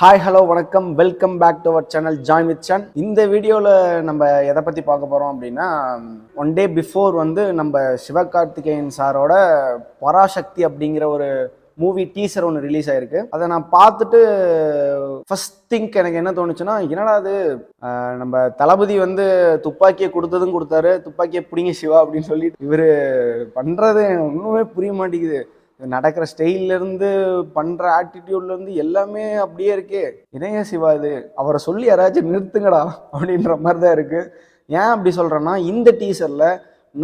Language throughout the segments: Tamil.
ஹாய் ஹலோ வணக்கம் welcome back to our channel join with son. இந்த வீடியோவில் நம்ம எதை பற்றி பார்க்க போகிறோம் அப்படின்னா, ஒன் டே பிஃபோர் வந்து நம்ம சிவகார்த்திகேயன் சாரோட பராசக்தி அப்படிங்கிற ஒரு மூவி டீசர் ஒன்று ரிலீஸ் ஆயிருக்கு. அதை நான் பார்த்துட்டு ஃபர்ஸ்ட் திங்க் எனக்கு என்ன தோணுச்சுன்னா, என்னடா அது நம்ம தளபதி வந்து துப்பாக்கியை கொடுத்ததும் கொடுத்தாரு, துப்பாக்கியை பிடிங்க சிவா அப்படின்னு சொல்லி இவர் பண்ணுறது ஒன்றுமே புரிய மாட்டேங்குது. நடக்கிற ஸ்டைல்லேருந்து பண்ணுற ஆட்டிடியூட்லேருந்து எல்லாமே அப்படியே இருக்கே. இணைய சிவா இது அவரை சொல்லி யாராச்சும் நிறுத்துங்கடா அப்படின்ற மாதிரி தான் இருக்குது. ஏன் அப்படி சொல்கிறேன்னா, இந்த டீசரில்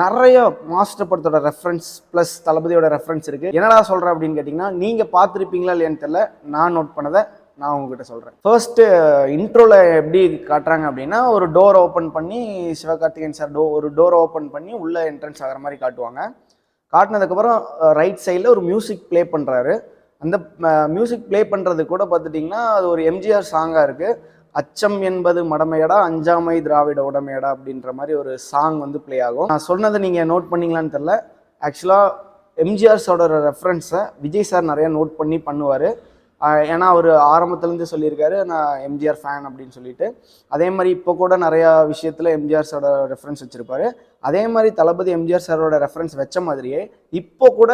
நிறைய மாஸ்டர் படத்தோட ரெஃபரன்ஸ் ப்ளஸ் தளபதியோட ரெஃபரன்ஸ் இருக்குது. என்னடா சொல்கிறேன் அப்படின்னு கேட்டிங்கன்னா, நீங்கள் பார்த்துருப்பீங்களா இல்லையான்னு தெரியல, நான் நோட் பண்ணதை நான் உங்ககிட்ட சொல்கிறேன். ஃபர்ஸ்ட்டு இன்ட்ரோவில் எப்படி காட்டுறாங்க அப்படின்னா, ஒரு டோர் ஓப்பன் பண்ணி சிவகார்த்திகேயன் சார் ஒரு டோர் ஓப்பன் பண்ணி உள்ளே என்ட்ரன்ஸ் ஆகிற மாதிரி காட்டுவாங்க. காட்டினதுக்கப்புறம் ரைட் சைடில் ஒரு மியூசிக் ப்ளே பண்ணுறாரு. அந்த மியூசிக் ப்ளே பண்ணுறது கூட பார்த்துட்டிங்கன்னா, அது ஒரு எம்ஜிஆர் சாங்காக இருக்குது. அச்சம் என்பது மடமையடா, அஞ்சாமை திராவிட உடமையடா அப்படின்ற மாதிரி ஒரு சாங் வந்து ப்ளே ஆகும். நான் சொன்னதை நீங்கள் நோட் பண்ணிங்களான்னு தெரில. ஆக்சுவலாக எம்ஜிஆர்ஸோட ரெஃபரன்ஸை விஜய் சார் நிறையா நோட் பண்ணி பண்ணுவார். ஏன்னா அவர் ஆரம்பத்துலேருந்து சொல்லியிருக்காரு, நான் எம்ஜிஆர் ஃபேன் அப்படின்னு சொல்லிட்டு. அதே மாதிரி இப்போ கூட நிறையா விஷயத்தில் எம்ஜிஆர் சாரோட ரெஃபரன்ஸ் வச்சுருப்பாரு. அதே மாதிரி தளபதி எம்ஜிஆர் சாரோட ரெஃபரன்ஸ் வச்ச மாதிரியே இப்போ கூட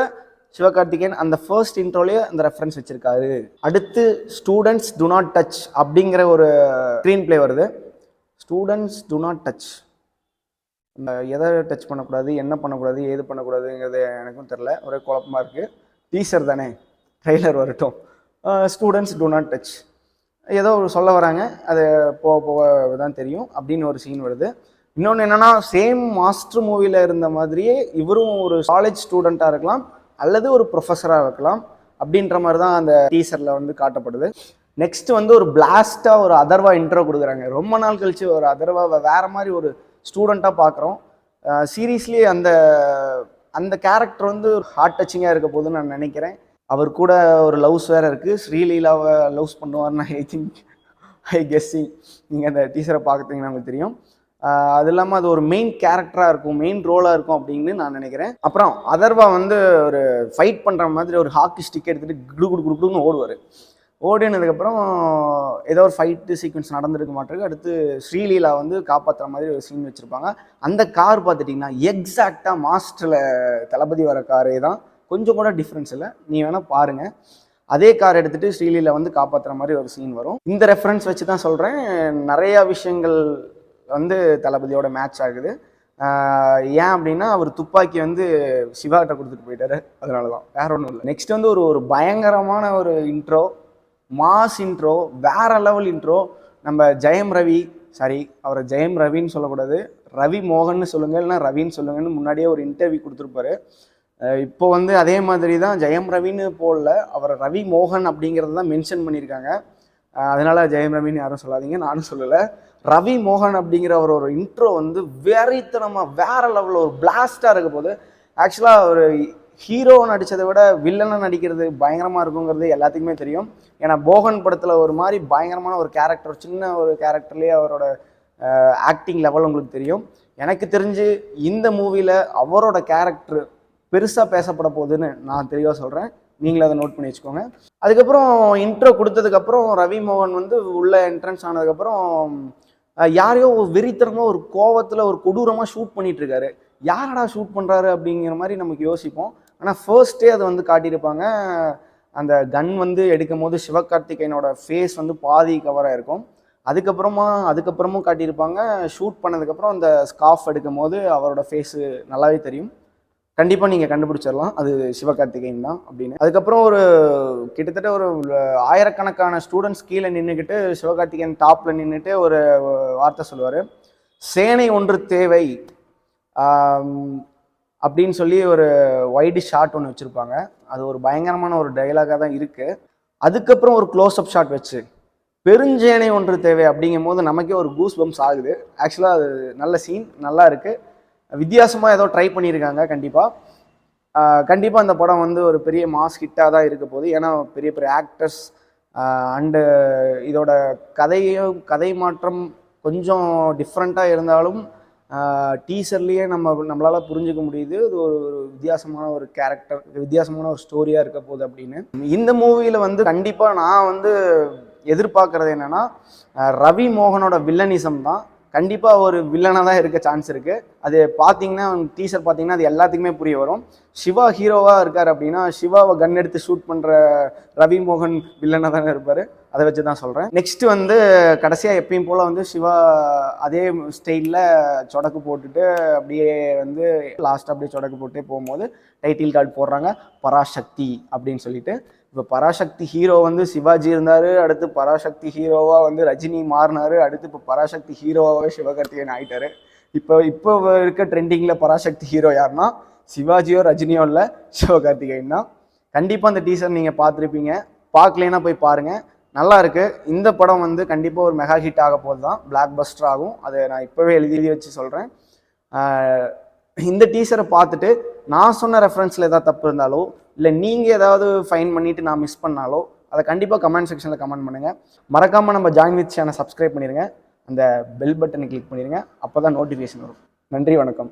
சிவகார்த்திகேயன் அந்த ஃபர்ஸ்ட் இன்ட்ரோலேயே அந்த ரெஃபரன்ஸ் வச்சுருக்காரு. அடுத்து ஸ்டூடெண்ட்ஸ் டு நாட் டச் அப்படிங்கிற ஒரு ஸ்க்ரீன் பிளே வருது. ஸ்டூடெண்ட்ஸ் டு நாட் டச், எதை டச் பண்ணக்கூடாது, என்ன பண்ணக்கூடாது, ஏது பண்ணக்கூடாதுங்கிறது எனக்கும் தெரில, ஒரே குழப்பமாக இருக்குது. டீசர் தானே, ட்ரெய்லர் வரட்டும். ஸ்டூடெண்ட்ஸ் டு நாட் டச் ஏதோ சொல்ல வராங்க, அது போக போக தான் தெரியும் அப்படின்னு ஒரு சீன் வருது. இன்னொன்று என்னென்னா, சேம் மாஸ்டர் மூவியில் இருந்த மாதிரியே இவரும் ஒரு காலேஜ் ஸ்டூடெண்ட்டாக இருக்கலாம் அல்லது ஒரு ப்ரொஃபஸராக இருக்கலாம் அப்படின்ற மாதிரி தான் அந்த டீசரில் வந்து காட்டப்படுது. நெக்ஸ்ட் வந்து ஒரு பிளாஸ்டாக ஒரு அதர்வா இன்ட்ரோ கொடுக்குறாங்க. ரொம்ப நாள் கழித்து ஒரு அதர்வாவை வேறு மாதிரி ஒரு ஸ்டூடெண்ட்டாக பார்க்குறோம். சீரியஸ்லி அந்த அந்த கேரக்டர் வந்து ஹார்ட் டச்சிங்காக இருக்க போதுன்னு நான் நினைக்கிறேன். அவர் கூட ஒரு லவ்ஸ் வேறு இருக்குது. ஸ்ரீலீலாவை லவ்ஸ் பண்ணுவார்னு ஐ கெஸ்ஸிங். நீங்கள் அந்த டீசரை பார்க்குறீங்கன்னா நமக்கு தெரியும். அது இல்லாமல் அது ஒரு மெயின் கேரக்டராக இருக்கும், மெயின் ரோலாக இருக்கும் அப்படின்னு நான் நினைக்கிறேன். அப்புறம் அதர்வா வந்து ஒரு ஃபைட் பண்ணுற மாதிரி ஒரு ஹாக்கி ஸ்டிக் எடுத்துகிட்டு குடுன்னு ஓடுவார். ஓடினதுக்கப்புறம் ஏதோ ஒரு ஃபைட்டு சீக்வன்ஸ் நடந்திருக்க மாட்டிருக்கு. அடுத்து ஸ்ரீலீலா வந்து காப்பாற்றுற மாதிரி ஒரு சீன் வச்சுருப்பாங்க. அந்த கார் பார்த்துட்டிங்கன்னா எக்ஸாக்டாக மாஸ்டரில் தளபதி வர காரே தான், கொஞ்சம் கூட டிஃப்ரென்ஸ் இல்லை. நீ வேணால் பாருங்கள். அதே கார் எடுத்துகிட்டு ஸ்ரீலீலா வந்து காப்பாற்றுற மாதிரி ஒரு சீன் வரும். இந்த ரெஃபரன்ஸ் வச்சு தான் சொல்கிறேன், நிறையா விஷயங்கள் வந்து தளபதியோட மேட்ச் ஆகுது. ஏன் அப்படின்னா, அவர் துப்பாக்கி வந்து சிவாகிட்ட கொடுத்துட்டு போயிட்டாரு, அதனால தான், வேற ஒன்றும் இல்லை. நெக்ஸ்ட் வந்து ஒரு பயங்கரமான ஒரு இன்ட்ரோ, மாஸ் இன்ட்ரோ, வேற லெவல் இன்ட்ரோ. நம்ம ஜெயம் ரவி, சாரி அவரை ஜெயம் ரவின்னு சொல்லக்கூடாது, ரவி மோகன்னு சொல்லுங்கள், இல்லைனா ரவின்னு சொல்லுங்கன்னு முன்னாடியே ஒரு இன்டர்வியூ கொடுத்துருப்பாரு. இப்போ வந்து அதே மாதிரி தான் ஜெயம் ரவின்னு போடல, அவரை ரவி மோகன் அப்படிங்கிறது தான் மென்ஷன் பண்ணியிருக்காங்க. அதனால ஜெயம் ரவின்னு யாரும் சொல்லாதீங்க, நானும் சொல்லலை. ரவி மோகன் அப்படிங்கிற ஒரு இன்ட்ரோ வந்து வெறித்தனமாக வேற லெவலில் ஒரு பிளாஸ்டாக இருக்க போது. ஆக்சுவலாக ஒரு ஹீரோ நடித்ததை விட வில்லனை நடிக்கிறது பயங்கரமாக இருக்குங்கிறது எல்லாத்துக்குமே தெரியும். ஏன்னா போகன் படத்தில் ஒரு மாதிரி பயங்கரமான ஒரு கேரக்டர், சின்ன ஒரு கேரக்டர்லேயே அவரோட ஆக்டிங் லெவல் உங்களுக்கு தெரியும். எனக்கு தெரிஞ்சு இந்த மூவியில் அவரோட கேரக்டர் பெருசாக பேசப்பட போகுதுன்னு நான் தெளிவாக சொல்கிறேன். நீங்களும் அதை நோட் பண்ணி வச்சுக்கோங்க. அதுக்கப்புறம் இன்ட்ரோ கொடுத்ததுக்கப்புறம் ரவி மோகன் வந்து உள்ள என்ட்ரன்ஸ் ஆனதுக்கப்புறம் யாரையோ வெறித்தனமாக ஒரு கோவத்தில் ஒரு கொடூரமாக ஷூட் பண்ணிட்டு இருக்காரு. யாரடா ஷூட் பண்ணுறாரு அப்படிங்கிற மாதிரி நமக்கு யோசிப்போம். ஆனால் ஃபர்ஸ்டே அதை வந்து காட்டியிருப்பாங்க. அந்த கன் வந்து எடுக்கும் போது சிவகார்த்திகேயனோட ஃபேஸ் வந்து பாதி கவராக இருக்கும். அதுக்கப்புறமும் காட்டியிருப்பாங்க. ஷூட் பண்ணதுக்கப்புறம் அந்த ஸ்கார்ஃப் எடுக்கும் போது அவரோட ஃபேஸு நல்லாவே தெரியும். கண்டிப்பாக நீங்கள் கண்டுபிடிச்சிடலாம் அது சிவகார்த்திகேயன் தான் அப்படின்னு. அதுக்கப்புறம் ஒரு கிட்டத்தட்ட ஒரு ஆயிரக்கணக்கான ஸ்டூடெண்ட்ஸ் கீழே நின்றுக்கிட்டு சிவகார்த்திகேயன் டாப்பில் நின்றுட்டு ஒரு வார்த்தை சொல்லுவார், சேனை ஒன்று தேவை அப்படின்னு சொல்லி ஒரு வைடு ஷாட் ஒன்று வச்சுருப்பாங்க. அது ஒரு பயங்கரமான ஒரு டைலாகாக தான் இருக்குது. அதுக்கப்புறம் ஒரு க்ளோஸ்அப் ஷாட் வச்சு பெருஞ்சேனை ஒன்று தேவை அப்படிங்கும் போது நமக்கே ஒரு கூஸ் பம்ப்ஸ் ஆகுது. ஆக்சுவலாக அது நல்ல சீன், நல்லா இருக்குது. வித்தியாசமாக ஏதோ ட்ரை பண்ணியிருக்காங்க. கண்டிப்பாக அந்த படம் வந்து ஒரு பெரிய மாஸ் ஹிட்டாக தான் இருக்க போகுது. ஏன்னா பெரிய பெரிய ஆக்டர்ஸ் அண்டு இதோட கதை மாற்றம் கொஞ்சம் டிஃப்ரெண்ட்டாக இருந்தாலும் டீசர்லேயே நம்மளால் புரிஞ்சுக்க முடியுது இது ஒரு வித்தியாசமான ஒரு கேரக்டர், வித்தியாசமான ஒரு ஸ்டோரியாக இருக்க போகுது அப்படின்னு. இந்த மூவியில் வந்து கண்டிப்பாக நான் வந்து எதிர்பார்க்கறது என்னன்னா ரவி மோகனோட வில்லனிசம் தான். கண்டிப்பாக ஒரு வில்லனாக தான் இருக்க சான்ஸ் இருக்குது. அது பார்த்தீங்கன்னா டீசர் பார்த்தீங்கன்னா அது எல்லாத்துக்குமே புரிய வரும். சிவா ஹீரோவாக இருக்கார் அப்படின்னா சிவாவை கன் எடுத்து ஷூட் பண்ணுற ரவி மோகன் வில்லனாக தானே இருப்பார். அதை வச்சு தான் சொல்கிறேன். நெக்ஸ்ட் வந்து கடைசியாக எப்பயும் போல் வந்து சிவா அதே ஸ்டைலில் சொடக்கு போட்டுட்டு அப்படியே வந்து லாஸ்ட் அப்படியே சொடக்கு போட்டே போகும்போது டைட்டில் கார்டு போடுறாங்க பராசக்தி அப்படின்னு சொல்லிட்டு. இப்போ பராசக்தி ஹீரோ வந்து சிவாஜி இருந்தார், அடுத்து பராசக்தி ஹீரோவாக வந்து ரஜினி மாறினார், அடுத்து இப்போ பராசக்தி ஹீரோவாகவே சிவகார்த்திகேயன் ஆகிட்டார். இப்போ இருக்க ட்ரெண்டிங்கில் பராசக்தி ஹீரோ யாருன்னா சிவாஜியோ ரஜினியோ இல்லை, சிவகார்த்திகேயன் தான். கண்டிப்பாக அந்த டீசர் நீங்கள் பார்த்துருப்பீங்க. பார்க்கலைன்னா போய் பாருங்கள், நல்லா இருக்குது. இந்த படம் வந்து கண்டிப்பாக ஒரு மெகா ஹிட் ஆக போது தான், பிளாக் பஸ்டர் ஆகும். அதை நான் இப்போவே எழுதி வச்சு சொல்கிறேன். இந்த டீசரை பார்த்துட்டு நான் சொன்ன ரெஃபரன்ஸில் ஏதாவது தப்பு இருந்தாலோ இல்லை நீங்கள் ஏதாவது ஃபைன் பண்ணிவிட்டு நான் மிஸ் பண்ணாலோ அதை கண்டிப்பாக கமெண்ட் செக்ஷனில் கமெண்ட் பண்ணுங்கள். மறக்காமல் நம்ம ஜாயின் வித் சேனலை சப்ஸ்கிரைப் பண்ணிடுங்க, அந்த பெல் பட்டனை கிளிக் பண்ணிடுங்க, அப்போ தான் நோட்டிஃபிகேஷன் வரும். நன்றி, வணக்கம்.